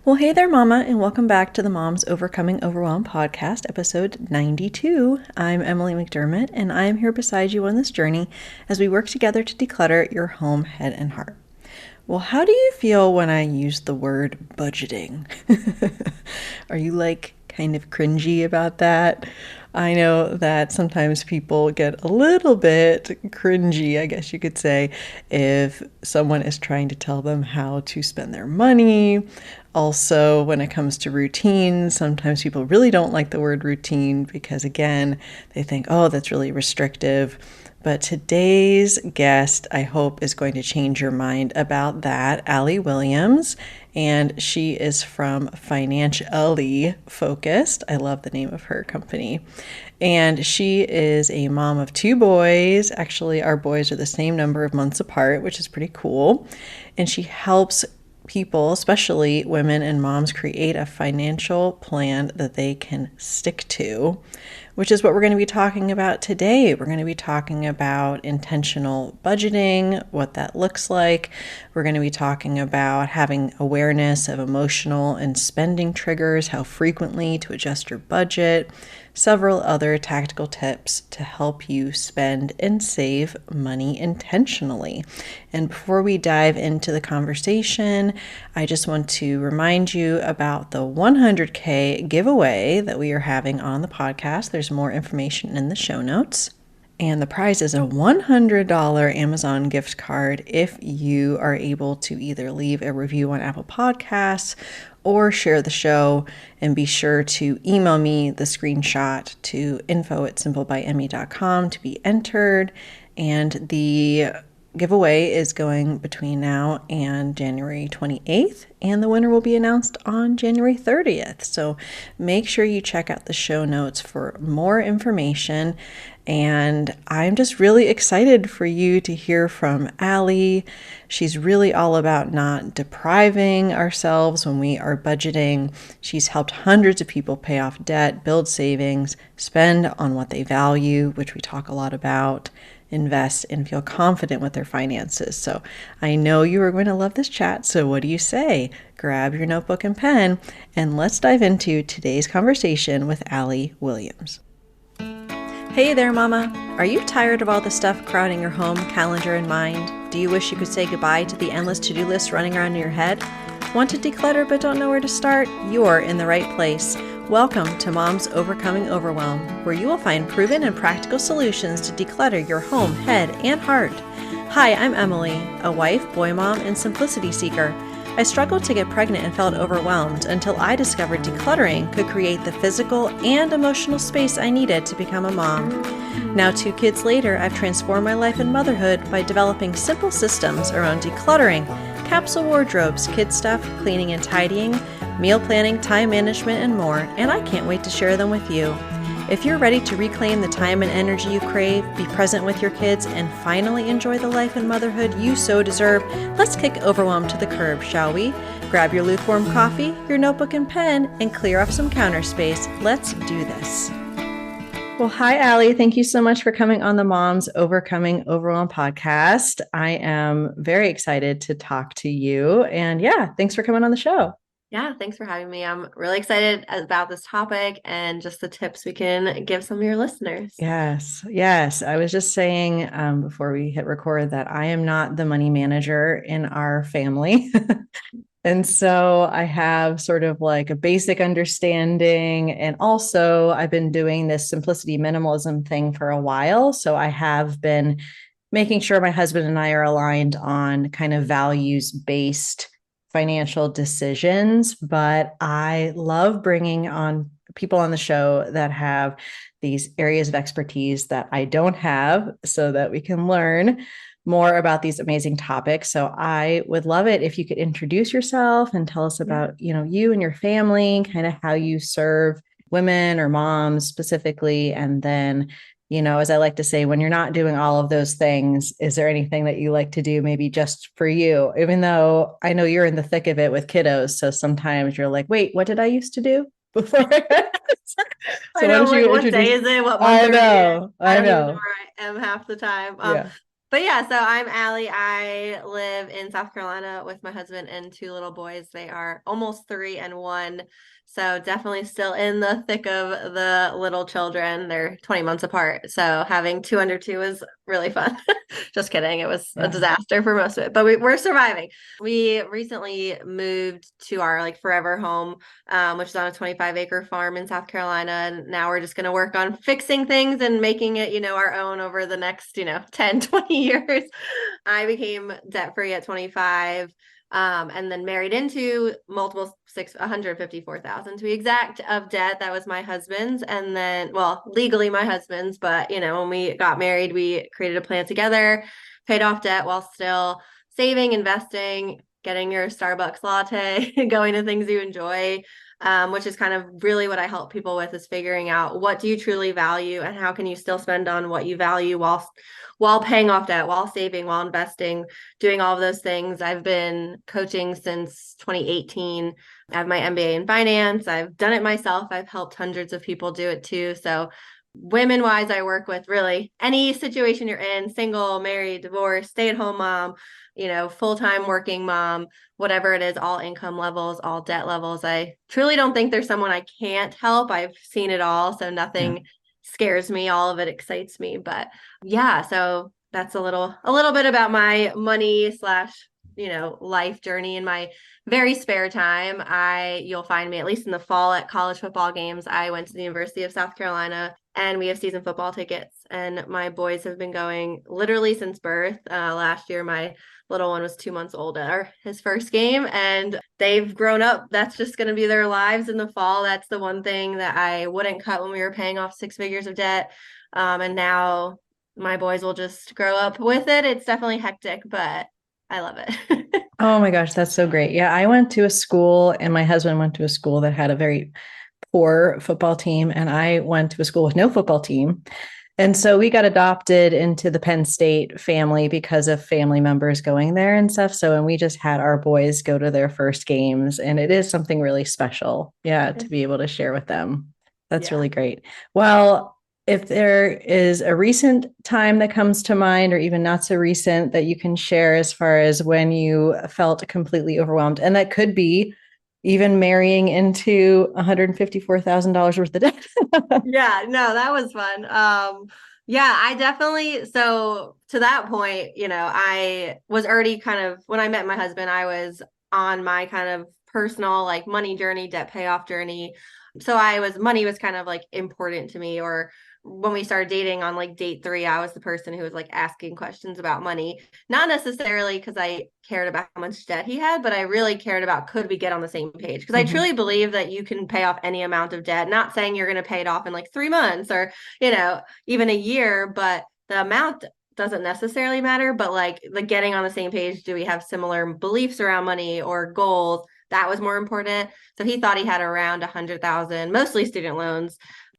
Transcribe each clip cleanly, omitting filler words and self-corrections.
Well, hey there, Mama, and welcome back to the Moms Overcoming Overwhelm podcast, episode 92. I'm Emily McDermott, and I am here beside you on this journey as we work together to declutter your home, head, and heart. Well, how do you feel when I use the word budgeting? Are you kind of cringy about that? I know that sometimes people get a little bit cringy, I guess you could say, if someone is trying to tell them how to spend their money. Also, when it comes to routine, sometimes people really don't like the word routine because, again, they think, oh, that's really restrictive. But today's guest, I hope, is going to change your mind about that. Alli Williams, and she is from FinanciALL Focused. I love the name of her company. And she is a mom of two boys. Actually, our boys are the same number of months apart, which is pretty cool. And she helps people, especially women and moms, create a financial plan that they can stick to, which is what we're going to be talking about today. We're going to be talking about intentional budgeting, what that looks like. We're going to be talking about having awareness of emotional and spending triggers, how frequently to adjust your budget, several other tactical tips to help you spend and save money intentionally. And before we dive into the conversation, I just want to remind you about the 100K giveaway that we are having on the podcast. There's more information in the show notes. And the prize is a $100 Amazon gift card if you are able to either leave a review on Apple Podcasts or share the show. And be sure to email me the screenshot to info@simplebyemmy.com to be entered. And the giveaway is going between now and January 28th, and the winner will be announced on January 30th. So make sure you check out the show notes for more information. And I'm just really excited for you to hear from Alli. She's really all about not depriving ourselves when we are budgeting. She's helped hundreds of people pay off debt, build savings, spend on what they value, which we talk a lot about, invest, and feel confident with their finances. So I know you are going to love this chat. So what do you say? Grab your notebook and pen, and let's dive into today's conversation with Alli Williams. Hey there, Mama. Are you tired of all the stuff crowding your home, calendar, and mind? Do you wish you could say goodbye to the endless to-do lists running around in your head? Want to declutter but don't know where to start? You're in the right place. Welcome to Moms Overcoming Overwhelm, where you will find proven and practical solutions to declutter your home, head, and heart. Hi, I'm Emily, a wife, boy mom, and simplicity seeker. I struggled to get pregnant and felt overwhelmed until I discovered decluttering could create the physical and emotional space I needed to become a mom. Now, 2 kids later, I've transformed my life and motherhood by developing simple systems around decluttering, capsule wardrobes, kid stuff, cleaning and tidying, meal planning, time management, and more, and I can't wait to share them with you. If you're ready to reclaim the time and energy you crave, be present with your kids, and finally enjoy the life and motherhood you so deserve, let's kick overwhelm to the curb, shall we? Grab your lukewarm coffee, your notebook and pen, and clear off some counter space. Let's do this. Well, hi, Alli. Thank you so much for coming on the Moms Overcoming Overwhelm podcast. I am very excited to talk to you. And yeah, thanks for coming on the show. Yeah, thanks for having me. I'm really excited about this topic and just the tips we can give some of your listeners. Yes. I was just saying before we hit record that I am not the money manager in our family. And so I have sort of like a basic understanding. And also, I've been doing this simplicity minimalism thing for a while. So I have been making sure my husband and I are aligned on kind of values-based financial decisions. But I love bringing on people on the show that have these areas of expertise that I don't have so that we can learn more about these amazing topics. So I would love it if you could introduce yourself and tell us about, you and your family, kind of how you serve women or moms specifically. And then, as I like to say, when you're not doing all of those things, is there anything that you like to do maybe just for you? Even though I know you're in the thick of it with kiddos. So sometimes you're like, wait, what did I used to do before? I know, like, what day is it? What month I are we in? know. I don't even know where I am half the time. Yeah. But yeah, so I'm Allie. I live in South Carolina with my husband and two little boys. They are almost 3 and 1. So definitely still in the thick of the little children. They're 20 months apart. So having two under two is really fun. Just kidding. It was a Yeah. disaster for most of it, but we're surviving. We recently moved to our like forever home, which is on a 25-acre farm in South Carolina. And now we're just going to work on fixing things and making it, our own over the next, 10, 20 years. I became debt free at 25. And then married into multiple 154,000 to be exact of debt. That was my husband's. And then, well, legally my husband's, but when we got married, we created a plan together, paid off debt while still saving, investing, getting your Starbucks latte, going to things you enjoy, which is kind of really what I help people with, is figuring out what do you truly value and how can you still spend on what you value while paying off debt, while saving, while investing, doing all of those things. I've been coaching since 2018. I have my MBA in finance. I've done it myself. I've helped hundreds of people do it too. So women wise, I work with really any situation you're in: single, married, divorced, stay-at-home mom, full-time working mom, whatever it is, all income levels, all debt levels. I truly don't think there's someone I can't help. I've seen it all, so nothing scares me. All of it excites me. But yeah, so that's a little bit about my money slash life journey. In my very spare time, you'll find me at least in the fall at college football games. I went to the University of South Carolina, and we have season football tickets, and my boys have been going literally since birth. Last year my little one was 2 months old at his first game, and they've grown up. That's just going to be their lives in the fall. That's the one thing that I wouldn't cut when we were paying off 6 figures of debt. And now my boys will just grow up with it. It's definitely hectic, but I love it. Oh my gosh, that's so great. Yeah, I went to a school and my husband went to a school that had a very poor football team, and I went to a school with no football team. And so we got adopted into the Penn State family because of family members going there and stuff. So, and we just had our boys go to their first games, and it is something really special. Yeah, to be able to share with them. That's really great. Well, if there is a recent time that comes to mind, or even not so recent, that you can share as far as when you felt completely overwhelmed, and that could be even marrying into $154,000 worth of debt. Yeah, no, that was fun. Yeah, I definitely, so to that point, I was already kind of, when I met my husband, I was on my kind of personal like money journey, debt payoff journey. So money was kind of like important to me. Or when we started dating on like date 3, I was the person who was like asking questions about money, not necessarily because I cared about how much debt he had, but I really cared about, could we get on the same page? Because I truly believe that you can pay off any amount of debt, not saying you're going to pay it off in like 3 months or, even a year, but the amount doesn't necessarily matter. But like the getting on the same page, do we have similar beliefs around money or goals? That was more important. So he thought he had around 100,000, mostly student loans.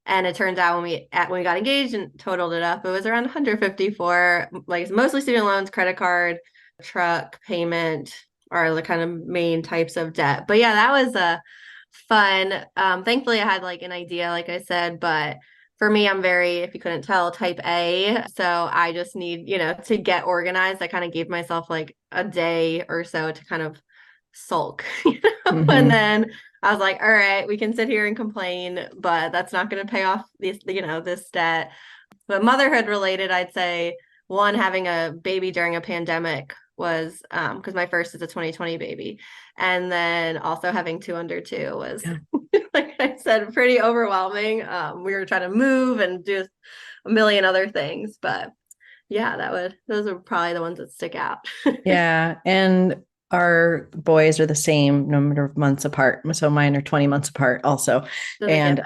And it turns out when we got engaged and totaled it up, it was around 150 for like mostly student loans, credit card, truck payment are the kind of main types of debt. But yeah, that was fun. Thankfully I had like an idea, like I said, but for me, I'm very, if you couldn't tell, type A. So I just need, to get organized. I kind of gave myself like a day or so to kind of sulk, and then I was like, all right, we can sit here and complain, but that's not going to pay off this debt. But motherhood related, I'd say one, having a baby during a pandemic was, because my first is a 2020 baby. And then also having two under two was, like I said, pretty overwhelming. We were trying to move and do a million other things, but yeah, those are probably the ones that stick out. Yeah. And our boys are the same number of months apart. So mine are 20 months apart also. And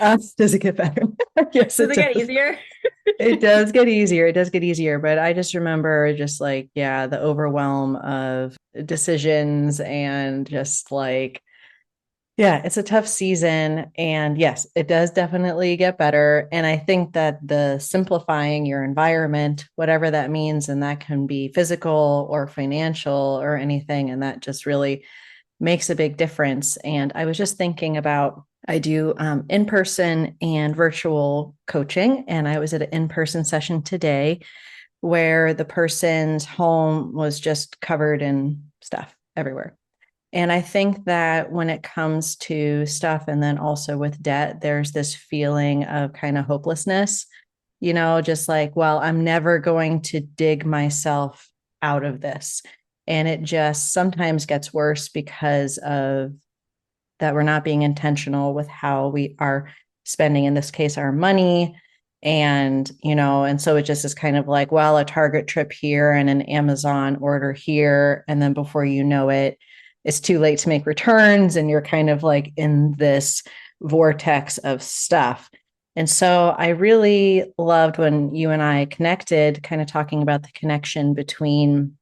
does it get better? Yes, does it get easier? It does get easier. It does get easier. But I just remember just like, yeah, the overwhelm of decisions and just like, yeah, it's a tough season. And yes, it does definitely get better. And I think that the simplifying your environment, whatever that means, and that can be physical or financial or anything, and that just really makes a big difference. And I was just thinking about, I do in-person and virtual coaching, and I was at an in-person session today where the person's home was just covered in stuff everywhere. And I think that when it comes to stuff and then also with debt, there's this feeling of kind of hopelessness, just like, well, I'm never going to dig myself out of this. And it just sometimes gets worse because of that we're not being intentional with how we are spending, in this case, our money. And so it just is kind of like, well, a Target trip here and an Amazon order here. And then before you know it, it's too late to make returns. And you're kind of like in this vortex of stuff. And so I really loved when you and I connected, kind of talking about the connection between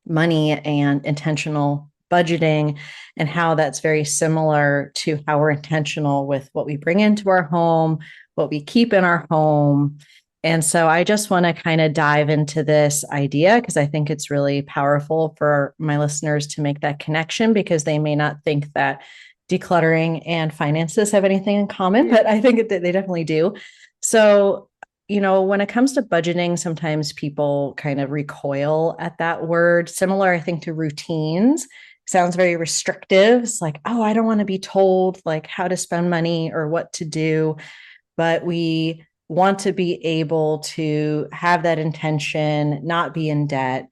money and intentional budgeting and how that's very similar to how we're intentional with what we bring into our home, what we keep in our home. And so I just want to kind of dive into this idea because I think it's really powerful for my listeners to make that connection because they may not think that decluttering and finances have anything in common, but I think that they definitely do. So when it comes to budgeting, sometimes people kind of recoil at that word. Similar, I think, to routines. Sounds very restrictive. It's like, oh, I don't want to be told like how to spend money or what to do. But we want to be able to have that intention, not be in debt.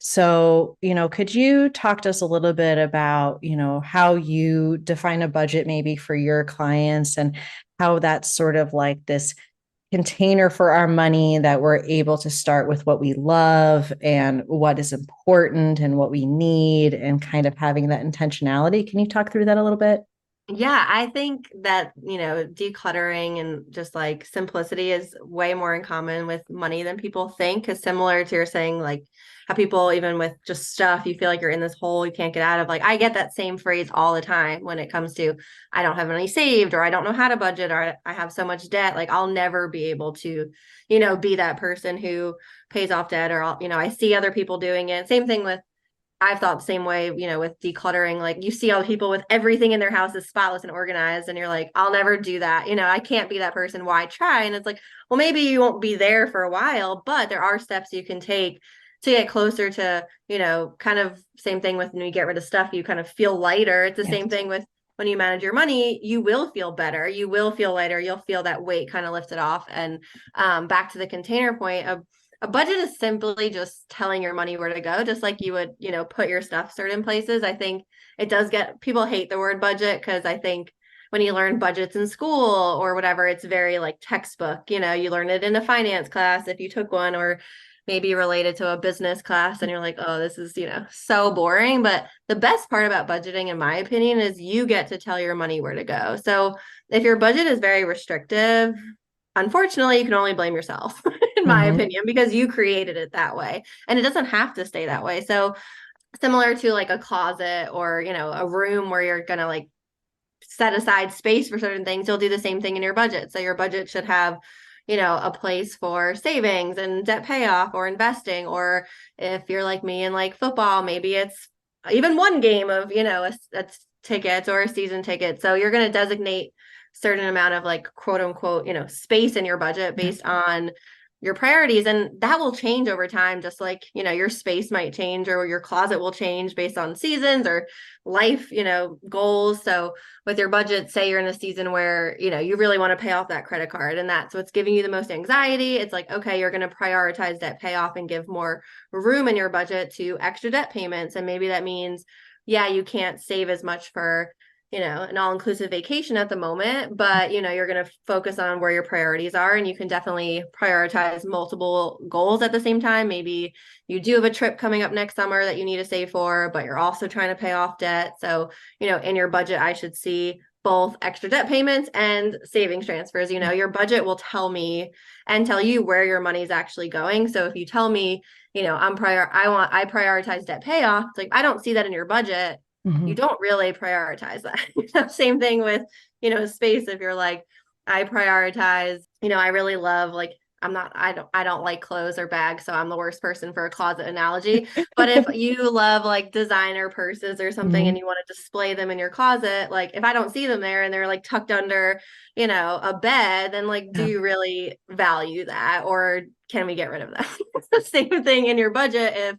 So, could you talk to us a little bit about, how you define a budget maybe for your clients and how that's sort of like this container for our money that we're able to start with what we love and what is important and what we need and kind of having that intentionality. Can you talk through that a little bit? Yeah, I think that, decluttering and just like simplicity is way more in common with money than people think. Because similar to you're saying, like how people, even with just stuff, you feel like you're in this hole you can't get out of. Like I get that same phrase all the time when it comes to I don't have any saved or I don't know how to budget or I have so much debt. Like I'll never be able to, be that person who pays off debt or I see other people doing it. Same thing with I've thought the same way, with decluttering. Like you see all the people with everything in their house is spotless and organized, and you're like, I'll never do that. I can't be that person. Why try? And it's like, well, maybe you won't be there for a while, but there are steps you can take to get closer to, kind of same thing with when you get rid of stuff, you kind of feel lighter. It's the Yes. same thing with when you manage your money, you will feel better. You will feel lighter. You'll feel that weight kind of lifted off. And back to the container point of a budget is simply just telling your money where to go, just like you would, put your stuff certain places. I think it does get people hate the word budget because I think when you learn budgets in school or whatever, it's very like textbook. You learn it in a finance class if you took one, or maybe related to a business class, and you're like, oh, this is, so boring. But the best part about budgeting, in my opinion, is you get to tell your money where to go. So if your budget is very restrictive, unfortunately, you can only blame yourself, in my Mm-hmm. opinion, because you created it that way. And it doesn't have to stay that way. So, similar to like a closet or, a room where you're going to like set aside space for certain things, you'll do the same thing in your budget. So, your budget should have, a place for savings and debt payoff or investing. Or if you're like me and like football, maybe it's even one game of, a tickets or a season ticket. So, you're going to designate certain amount of like quote unquote space in your budget Yeah. based on your priorities, and that will change over time, just like your space might change or your closet will change based on seasons or life goals. So with your budget, say you're in a season where you really want to pay off that credit card and that's what's giving you the most anxiety, it's like, okay, you're going to prioritize debt payoff and give more room in your budget to extra debt payments. And maybe that means, yeah, you can't save as much for an all-inclusive vacation at the moment, but you're going to focus on where your priorities are, and you can definitely prioritize multiple goals at the same time. Maybe you do have a trip coming up next summer that you need to save for, but you're also trying to pay off debt. So, in your budget, I should see both extra debt payments and savings transfers. Your budget will tell me and tell you where your money is actually going. So if you tell me, I prioritize debt payoff, it's like I don't see that in your budget, you Mm-hmm. don't really prioritize that. Same thing with, space. If you're like, I prioritize, I really love like, I don't like clothes or bags. So I'm the worst person for a closet analogy. But if you love like designer purses or something and Mm-hmm. you want to display them in your closet, like if I don't see them there and they're like tucked under, a bed, then like, do Yeah. you really value that? Or can we get rid of that? It's the same thing in your budget. If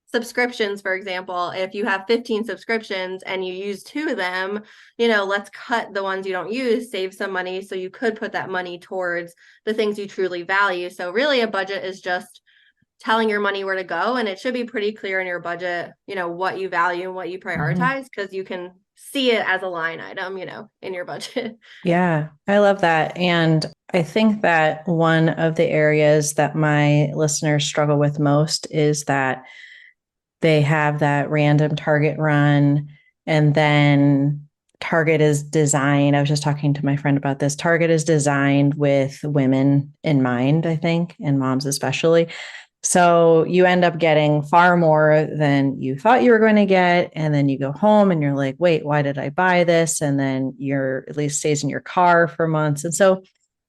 subscriptions, for example, if you have 15 subscriptions and you use 2 of them, let's cut the ones you don't use, save some money. So you could put that money towards the things you truly value. So really a budget is just telling your money where to go. And it should be pretty clear in your budget, what you value and what you prioritize, because you can see it as a line item, in your budget. Yeah, I love that. And I think that one of the areas that my listeners struggle with most is that they have that random Target run, and then Target is designed. I was just talking to my friend about this. Target is designed with women in mind, I think, and moms especially. So you end up getting far more than you thought you were going to get. And then you go home and you're like, wait, why did I buy this? And then you're at least stays in your car for months. And so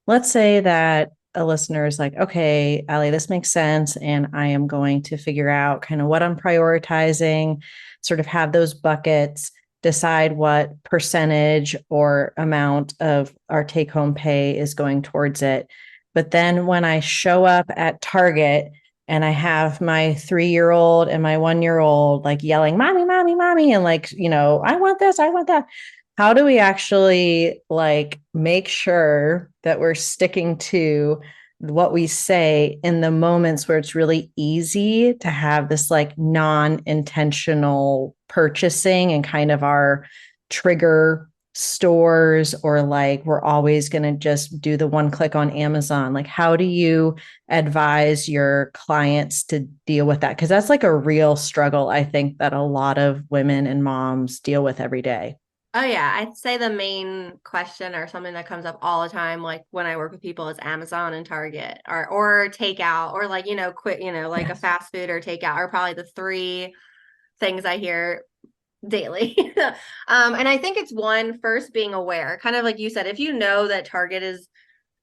let's say that a listener is like, okay, Alli, this makes sense. And I am going to figure out kind of what I'm prioritizing, sort of have those buckets, decide what percentage or amount of our take home pay is going towards it. But then when I show up at Target and I have my 3-year-old and my 1-year-old like yelling, mommy, mommy, mommy, and like, I want this, I want that. How do we actually like make sure that we're sticking to what we say in the moments where it's really easy to have this like non-intentional purchasing and kind of our trigger stores, or like we're always going to just do the one click on Amazon? Like, how do you advise your clients to deal with that? Because that's like a real struggle, I think, that a lot of women and moms deal with every day. Oh yeah, I'd say the main question or something that comes up all the time, like when I work with people, is Amazon and Target, or takeout, or like, quit, like a Yes. fast food or takeout are probably the 3 things I hear daily. And I think it's one, first being aware, kind of like you said, if you know that Target is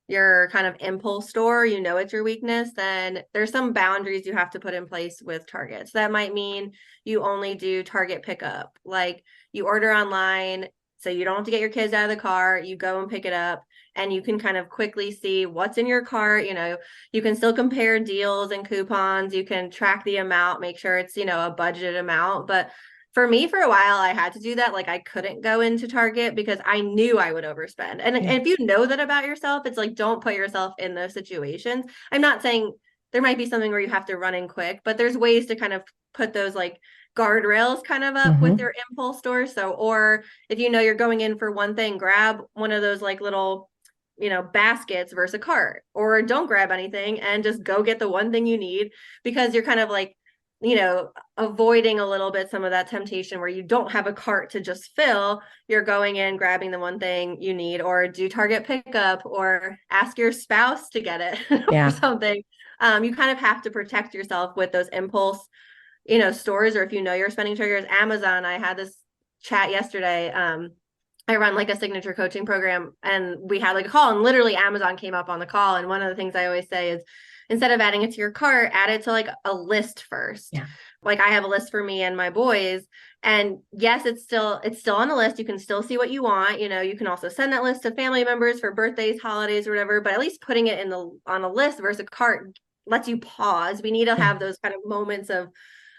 your kind of impulse store, it's your weakness, then there's some boundaries you have to put in place with Target. So that might mean you only do Target pickup. Like you order online, so you don't have to get your kids out of the car, you go and pick it up, and you can kind of quickly see what's in your cart. You can still compare deals and coupons, you can track the amount, make sure it's, a budgeted amount. But for me, for a while, I had to do that. Like I couldn't go into Target because I knew I would overspend. And Yeah. if you know that about yourself, it's like, don't put yourself in those situations. I'm not saying there might be something where you have to run in quick, but there's ways to kind of put those like guardrails kind of up with Mm-hmm. your impulse stores. So, or if you know you're going in for one thing, grab one of those like little, baskets versus a cart, or don't grab anything and just go get the one thing you need, because you're kind of like, avoiding a little bit some of that temptation where you don't have a cart to just fill. You're going in, grabbing the one thing you need, or do Target pickup, or ask your spouse to get it or Yeah. something. You kind of have to protect yourself with those impulse, stores, or if you're spending triggers. Amazon, I had this chat yesterday. I run like a signature coaching program, and we had like a call, and literally Amazon came up on the call. And one of the things I always say is, instead of adding it to your cart, add it to like a list first. Yeah. Like I have a list for me and my boys, and yes, it's still on the list. You can still see what you want. You can also send that list to family members for birthdays, holidays, or whatever. But at least putting it on a list versus a cart lets you pause. We need to Yeah. have those kind of moments of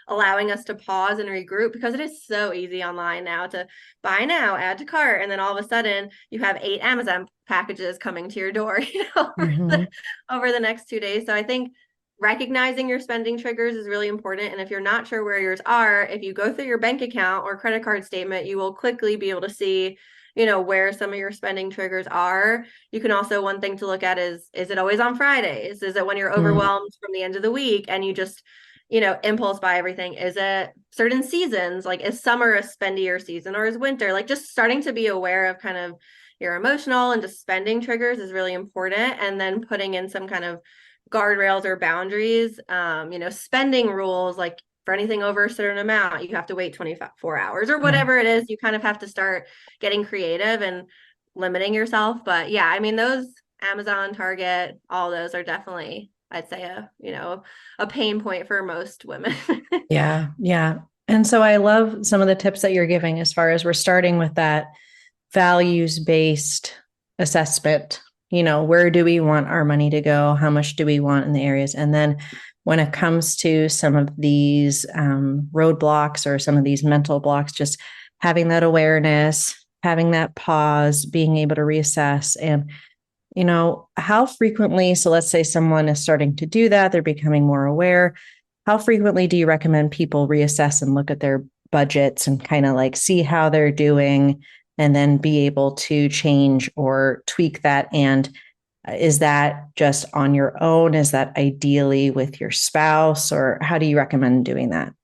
allowing us to pause and regroup, because it is so easy online now to buy now, add to cart, and then all of a sudden you have 8 Amazon packages coming to your door, Mm-hmm. over the next 2 days. So I think recognizing your spending triggers is really important. And if you're not sure where yours are, if you go through your bank account or credit card statement, you will quickly be able to see, where some of your spending triggers are. You can also, one thing to look at is it always on Fridays? Is it when you're overwhelmed from the end of the week and you just, impulse buy everything? Is it certain seasons? Like, is summer a spendier season, or is winter? Like, just starting to be aware of kind of your emotional and just spending triggers is really important. And then putting in some kind of guardrails or boundaries, spending rules, like for anything over a certain amount, you have to wait 24 hours or Yeah. whatever it is. You kind of have to start getting creative and limiting yourself. But yeah, I mean, those Amazon, Target, all those are definitely, I'd say, a pain point for most women. Yeah. Yeah. And so I love some of the tips that you're giving as far as we're starting with that values based assessment where do we want our money to go? How much do we want in the areas? And then when it comes to some of these roadblocks or some of these mental blocks, just having that awareness, having that pause, being able to reassess and how frequently, so let's say someone is starting to do that, they're becoming more aware. How frequently do you recommend people reassess and look at their budgets and kind of like see how they're doing and then be able to change or tweak that? And is that just on your own? Is that ideally with your spouse, or how do you recommend doing that?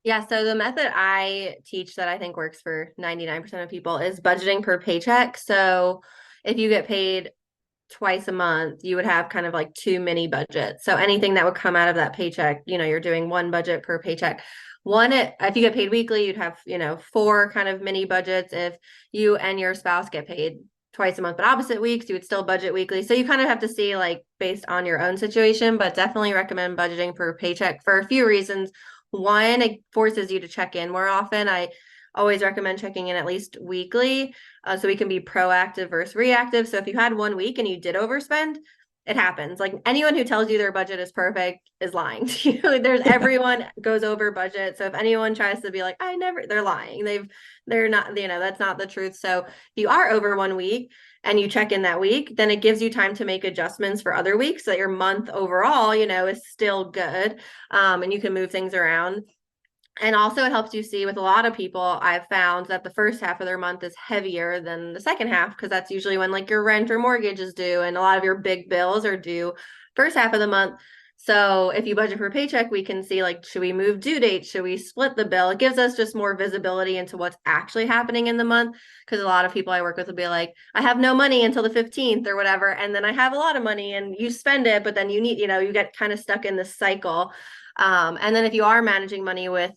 Yeah, so the method I teach that I think works for 99% of people is budgeting per paycheck. So if you get paid twice a month, you would have kind of like two mini budgets. So anything that would come out of that paycheck, you're doing one budget per paycheck. If you get paid weekly, you'd have, four kind of mini budgets. If you and your spouse get paid twice a month, but opposite weeks, you would still budget weekly. So you kind of have to see like based on your own situation, but definitely recommend budgeting per paycheck for a few reasons. One, it forces you to check in more often. I always recommend checking in at least weekly, so we can be proactive versus reactive. So if you had 1 week and you did overspend, it happens. Like anyone who tells you their budget is perfect is lying to you. Everyone goes over budget. So if anyone tries to be like, they're lying. They're not, that's not the truth. So if you are over 1 week and you check in that week, then it gives you time to make adjustments for other weeks so that your month overall, is still good. And you can move things around. And also it helps you see with a lot of people, I've found that the first half of their month is heavier than the second half, because that's usually when like your rent or mortgage is due and a lot of your big bills are due first half of the month. So if you budget per paycheck, we can see like, should we move due dates? Should we split the bill? It gives us just more visibility into what's actually happening in the month. Because a lot of people I work with will be like, I have no money until the 15th or whatever. And then I have a lot of money and you spend it, but then you get kind of stuck in this cycle. And then if you are managing money with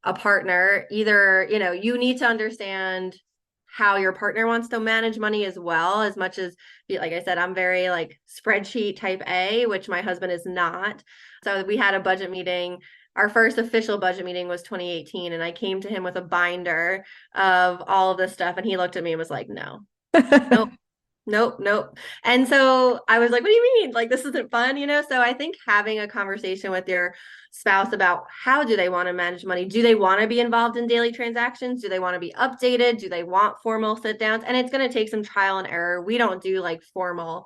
a partner, either, you need to understand how your partner wants to manage money as well, as much as, like I said, I'm very like spreadsheet type A, which my husband is not. So we had a budget meeting. Our first official budget meeting was 2018. And I came to him with a binder of all of this stuff. And he looked at me and was like, no, nope. Nope. And so I was like, what do you mean? Like, this isn't fun, So I think having a conversation with your spouse about how do they want to manage money? Do they want to be involved in daily transactions? Do they want to be updated? Do they want formal sit downs? And it's going to take some trial and error. We don't do like formal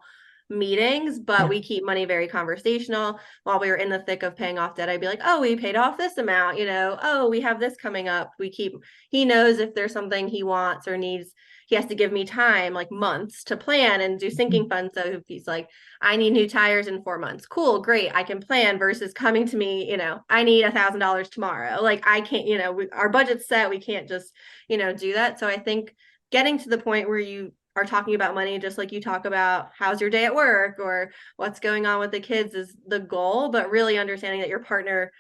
meetings, but Yeah. we keep money very conversational. While we were in the thick of paying off debt, I'd be like, oh, we paid off this amount, oh, we have this coming up. He knows if there's something he wants or needs. He has to give me time, like months, to plan and do sinking funds. So if he's like, I need new tires in 4 months, cool, great, I can plan, versus coming to me, I need $1,000 tomorrow. Like I can't, our budget's set, we can't just, do that. So I think getting to the point where you are talking about money, just like you talk about how's your day at work or what's going on with the kids, is the goal, but really understanding that your partner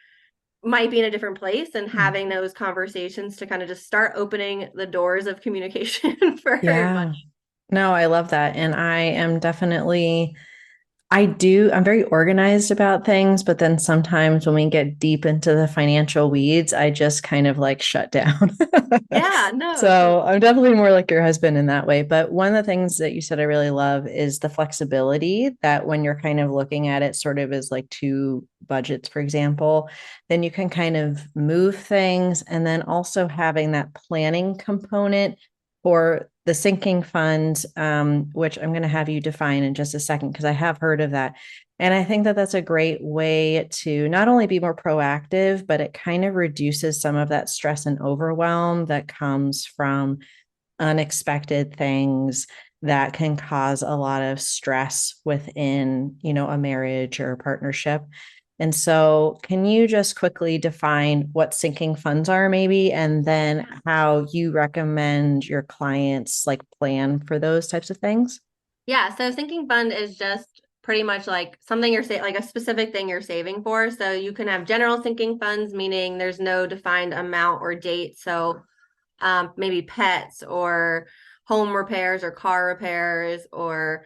might be in a different place and having those conversations to kind of just start opening the doors of communication for Yeah. money. No, I love that. And I am definitely, I'm very organized about things, but then sometimes when we get deep into the financial weeds, I just kind of like shut down. Yeah, no, So totally. I'm definitely more like your husband in that way. But one of the things that you said I really love is the flexibility that when you're kind of looking at it sort of as like two budgets, for example, then you can kind of move things and then also having that planning component for the sinking fund, which I'm going to have you define in just a second because I have heard of that. And I think that that's a great way to not only be more proactive, but it kind of reduces some of that stress and overwhelm that comes from unexpected things that can cause a lot of stress within, a marriage or a partnership. And so, can you just quickly define what sinking funds are, maybe, and then how you recommend your clients like plan for those types of things? Yeah, so sinking fund is just pretty much like something like a specific thing you're saving for. So you can have general sinking funds, meaning there's no defined amount or date. So maybe pets or home repairs or car repairs or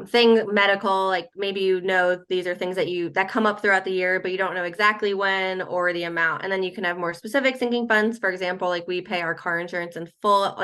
things medical, like maybe these are things that come up throughout the year, but you don't know exactly when or the amount. And then you can have more specific sinking funds. For example, like we pay our car insurance in full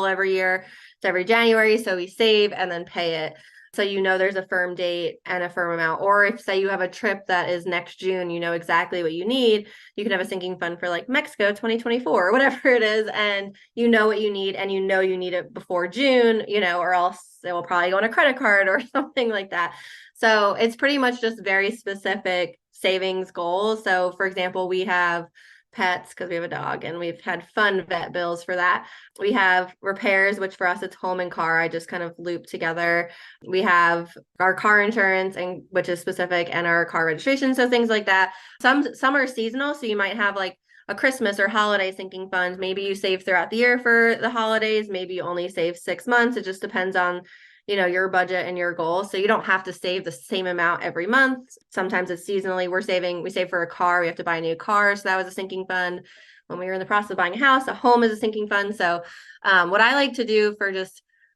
every year. It's every January, so we save and then pay it. So you know there's a firm date and a firm amount. Or if say you have a trip that is next June, you know exactly what you need. You can have a sinking fund for like Mexico 2024 or whatever it is, and you know what you need and you know you need it before June, or else it will probably go on a credit card or something like that. So it's pretty much just very specific savings goals. So for example, we have pets because we have a dog and we've had fun vet bills for that. We have repairs, which for us it's home and car. I just kind of loop together. We have our car insurance and which is specific and our car registration. So things like that. Some are seasonal. So you might have like a Christmas or holiday sinking fund. Maybe you save throughout the year for the holidays. Maybe you only save 6 months. It just depends on your budget and your goals. So you don't have to save the same amount every month. Sometimes it's seasonally. We save for a car. We have to buy a new car. So that was a sinking fund. When we were in the process of buying a house, a home is a sinking fund. So what I like to do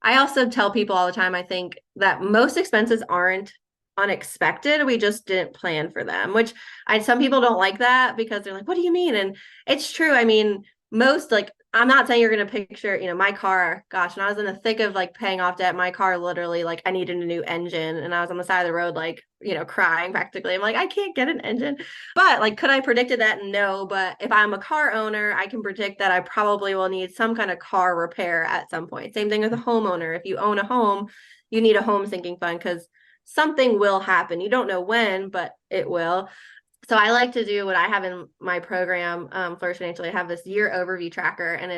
I also tell people all the time, I think that most expenses aren't unexpected. We just didn't plan for them, which some people don't like that because they're like, what do you mean? And it's true. I mean, most like I'm not saying you're going to picture, my car, gosh, when I was in the thick of like paying off debt, my car literally like I needed a new engine and I was on the side of the road, like, crying practically. I'm like, I can't get an engine. But like, could I predicted that? No. But if I'm a car owner, I can predict that I probably will need some kind of car repair at some point. Same thing with a homeowner. If you own a home, you need a home sinking fund because something will happen. You don't know when, but it will. So I like to do what I have in my program, Flourish Financially. I have this year overview tracker, and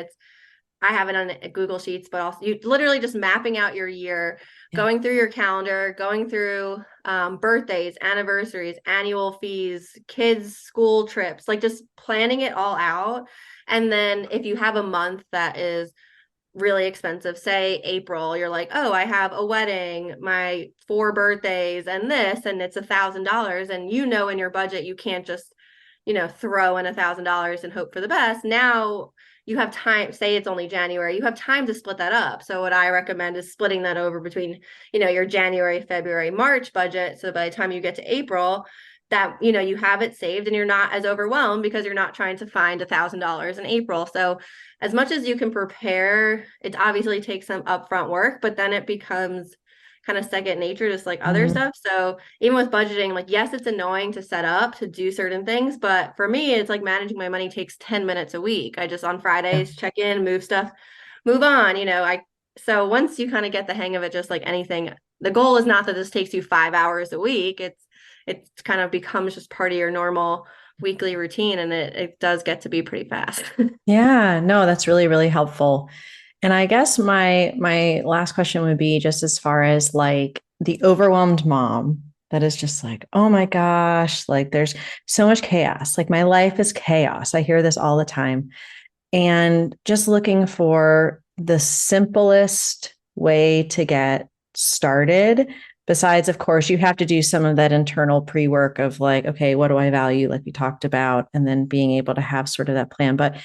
I have it on Google Sheets, but also you literally just mapping out your year, going through your calendar, going through birthdays, anniversaries, annual fees, kids' school trips, like just planning it all out. And then if you have a month that is really expensive, say April, you're like, oh, I have a wedding, my 4 birthdays and this, and it's $1,000. And in your budget, you can't just, throw in $1,000 and hope for the best. Now you have time, say it's only January, you have time to split that up. So what I recommend is splitting that over between, your January, February, March budget. So by the time you get to April, that you have it saved and you're not as overwhelmed because you're not trying to find $1,000 in April. So as much as you can prepare, it obviously takes some upfront work, but then it becomes kind of second nature, just like other stuff. So even with budgeting, like, yes, it's annoying to set up to do certain things, but for me, it's like managing my money takes 10 minutes a week. I just on Fridays check in, move stuff, move on. So once you kind of get the hang of it, just like anything, the goal is not that this takes you 5 hours a week. It kind of becomes just part of your normal weekly routine, and it does get to be pretty fast. Yeah, no, that's really, really helpful. And I guess my last question would be just as far as like the overwhelmed mom that is just like, oh my gosh, like there's so much chaos. Like my life is chaos. I hear this all the time. And just looking for the simplest way to get started. Besides, of course, you have to do some of that internal pre work of like, okay, what do I value? Like we talked about, and then being able to have sort of that plan. But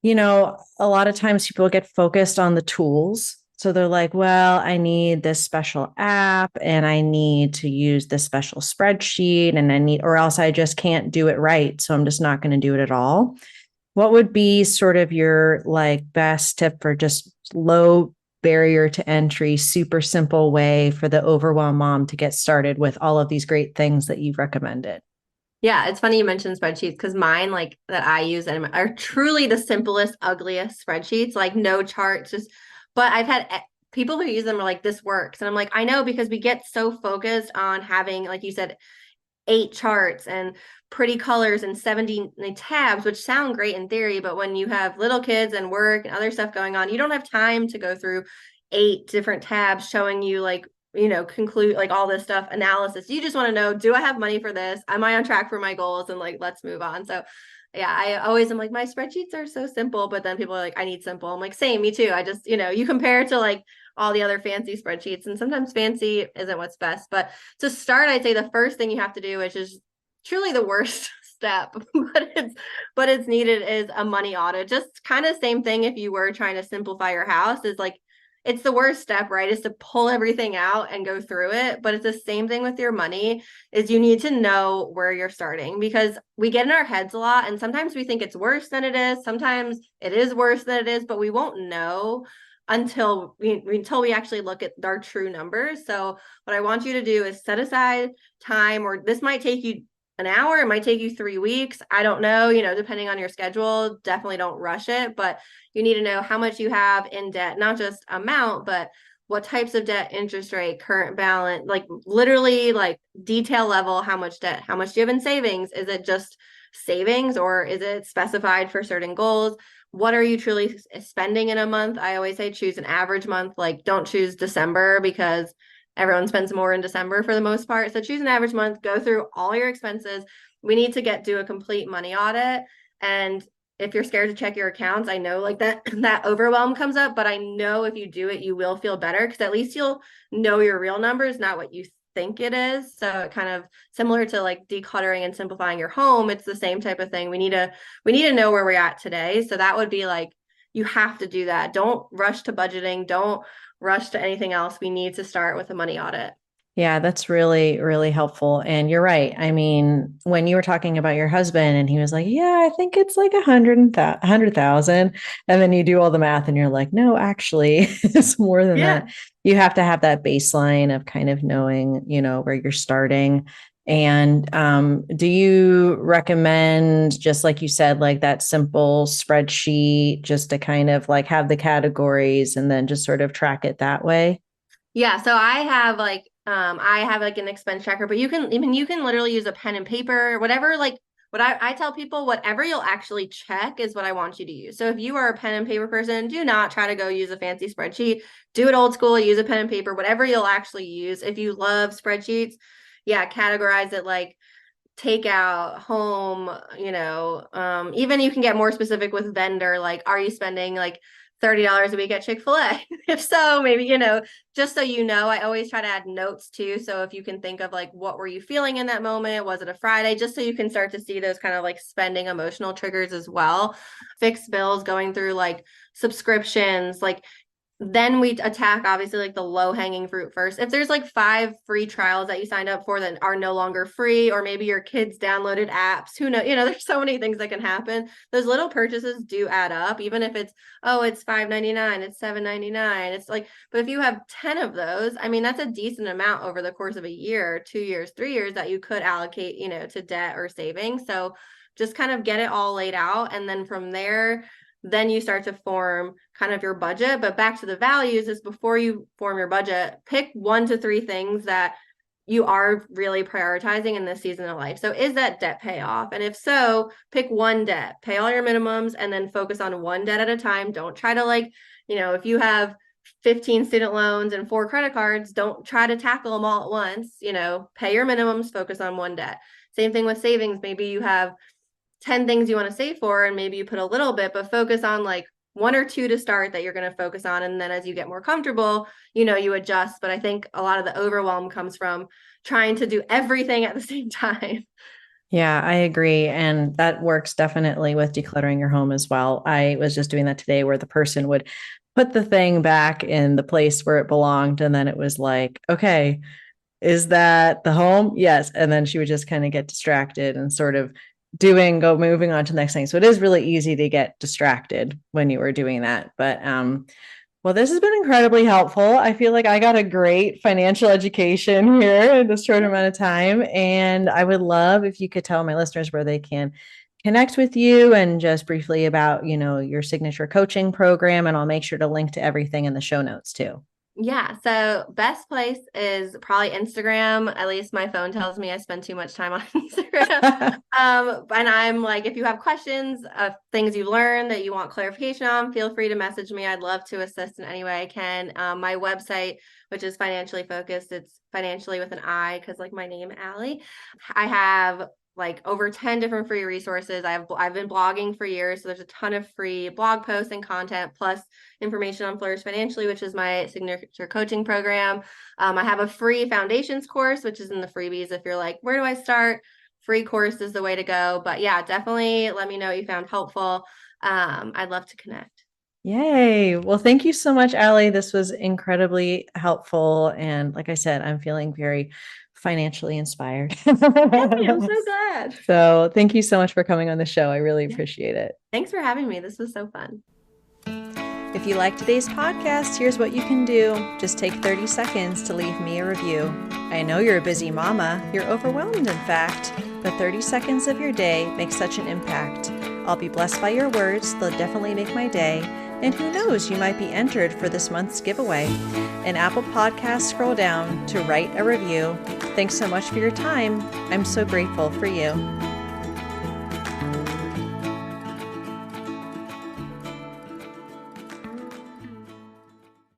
a lot of times people get focused on the tools. So they're like, well, I need this special app and I need to use this special spreadsheet or else I just can't do it right. So I'm just not going to do it at all. What would be sort of your like best tip for just low barrier to entry, super simple way for the overwhelmed mom to get started with all of these great things that you've recommended? Yeah, it's funny you mentioned spreadsheets because mine, like that I use, are truly the simplest, ugliest spreadsheets, like no charts. But I've had people who use them are like, this works. And I'm like, I know because we get so focused on having, like you said, 8 charts and pretty colors and 70 tabs, which sound great in theory. But when you have little kids and work and other stuff going on, you don't have time to go through 8 different tabs showing you like conclude like all this stuff analysis. You just want to know, do I have money for this? Am I on track for my goals? And like, let's move on. So yeah, I always am like, my spreadsheets are so simple, but then people are like, I need simple. I'm like, same, me too. I just, you compare it to like all the other fancy spreadsheets, and sometimes fancy isn't what's best. But to start, I'd say the first thing you have to do, which is truly the worst step, but it's needed, is a money audit. Just kind of same thing if you were trying to simplify your house, is like it's the worst step, right? Is to pull everything out and go through it. But it's the same thing with your money, is you need to know where you're starting, because we get in our heads a lot. And sometimes we think it's worse than it is. Sometimes it is worse than it is, but we won't know until we actually look at our true numbers. So what I want you to do is set aside time, or this might take you an hour, it might take you 3 weeks. I don't know, depending on your schedule. Definitely don't rush it, but you need to know how much you have in debt, not just amount, but what types of debt, interest rate, current balance, like literally like detail level, how much debt, how much do you have in savings? Is it just savings or is it specified for certain goals? What are you truly spending in a month? I always say choose an average month. Like don't choose December because everyone spends more in December for the most part. So choose an average month, go through all your expenses. We need to do a complete money audit. And if you're scared to check your accounts, I know like that overwhelm comes up, but I know if you do it, you will feel better because at least you'll know your real numbers, not what you think it is. So it kind of similar to like decluttering and simplifying your home. It's the same type of thing. We need to know where we're at today. So that would be like, you have to do that. Don't rush to budgeting. Don't rush to anything else. We need to start with a money audit. Yeah, that's really, really helpful. And you're right. I mean, when you were talking about your husband and he was like, yeah, I think it's like 100,000. And then you do all the math and you're like, no, actually, it's more than Yeah. that. You have to have that baseline of kind of knowing, where you're starting. And do you recommend, just like you said, like that simple spreadsheet, just to kind of like have the categories and then just sort of track it that way? Yeah, so I have like an expense tracker, but you can literally use a pen and paper, whatever like what I tell people, whatever you'll actually check is what I want you to use. So if you are a pen and paper person, do not try to go use a fancy spreadsheet. Do it old school, use a pen and paper, whatever you'll actually use. If you love spreadsheets, yeah, categorize it like takeout, home, even you can get more specific with vendor, like are you spending like $30 a week at Chick-fil-A? If so, maybe, just so you know, I always try to add notes too. So if you can think of like, what were you feeling in that moment? Was it a Friday? Just so you can start to see those kind of like spending emotional triggers as well. Fixed bills, going through like subscriptions, like then we attack obviously like the low hanging fruit first. If there's like 5 free trials that you signed up for that are no longer free, or maybe your kids downloaded apps, who knows? There's so many things that can happen. Those little purchases do add up, even if it's $5.99, it's $7.99. It's like, but if you have 10 of those, I mean, that's a decent amount over the course of a year, 2 years, 3 years that you could allocate, to debt or savings. So just kind of get it all laid out. And then from there, then you start to form kind of your budget. But back to the values is before you form your budget, pick 1 to 3 things that you are really prioritizing in this season of life. So is that debt payoff? And if so, pick one debt, pay all your minimums, and then focus on one debt at a time. Don't try to if you have 15 student loans and 4 credit cards, don't try to tackle them all at once. Pay your minimums, focus on one debt. Same thing with savings. Maybe you have 10 things you want to save for, and maybe you put a little bit, but focus on like 1 or 2 to start that you're going to focus on. And then as you get more comfortable, you adjust. But I think a lot of the overwhelm comes from trying to do everything at the same time. Yeah, I agree. And that works definitely with decluttering your home as well. I was just doing that today where the person would put the thing back in the place where it belonged. And then it was like, okay, is that the home? Yes. And then she would just kind of get distracted and sort of moving on to the next thing. So it is really easy to get distracted when you were doing that. But well, this has been incredibly helpful. I feel like I got a great financial education here in this short amount of time. And I would love if you could tell my listeners where they can connect with you and just briefly about, your signature coaching program. And I'll make sure to link to everything in the show notes too. Yeah, so best place is probably Instagram. At least my phone tells me I spend too much time on Instagram. And I'm like, if you have questions of things you learned that you want clarification on, feel free to message me. I'd love to assist in any way I can. My website, which is financially focused, it's financially with an I because like my name, Alli. I have like over 10 different free resources. I've been blogging for years, so there's a ton of free blog posts and content, plus information on Flourish Financially, which is my signature coaching program. I have a free foundations course, which is in the freebies. If you're like, where do I start? Free course is the way to go. But yeah, definitely let me know what you found helpful. I'd love to connect. Yay. Well, thank you so much, Alli. This was incredibly helpful. And like I said, I'm feeling very financially inspired. Yay, I'm so glad. So thank you so much for coming on the show. I really appreciate it. Thanks for having me. This was so fun. If you like today's podcast, here's what you can do. Just take 30 seconds to leave me a review. I know you're a busy mama. You're overwhelmed, in fact. But 30 seconds of your day makes such an impact. I'll be blessed by your words. They'll definitely make my day. And who knows, you might be entered for this month's giveaway. In Apple Podcasts, scroll down to write a review. Thanks so much for your time. I'm so grateful for you.